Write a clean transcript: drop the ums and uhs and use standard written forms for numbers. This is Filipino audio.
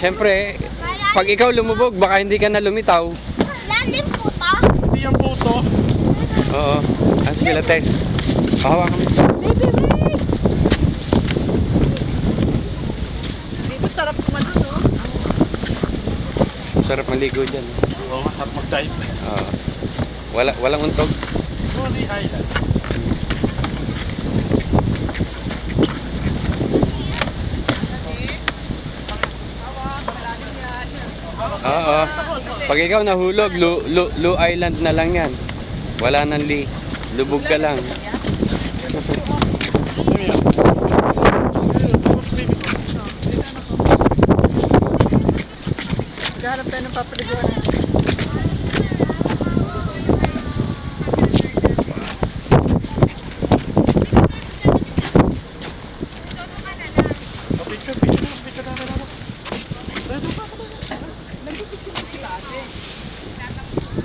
Siyempre, pag ikaw lumubog, baka hindi ka na lumitaw. Lalim po to. Hindi yung puto. Oo. Ang sige, Latex. Pahawa kami. Baby, wait! Dito sarap kumano, no? Sarap maligo dyan. Oo, masarap mag-dive. Oo. Walang untog. Holy Island. Oo. Pag ikaw nahulog, Lu Island na lang yan. Wala nang li. Lubog ka lang. Ano yan? Maghanap tayo ng papaliguan natin. Picture namin ako. Nandito pa ako. Nandito pa ako.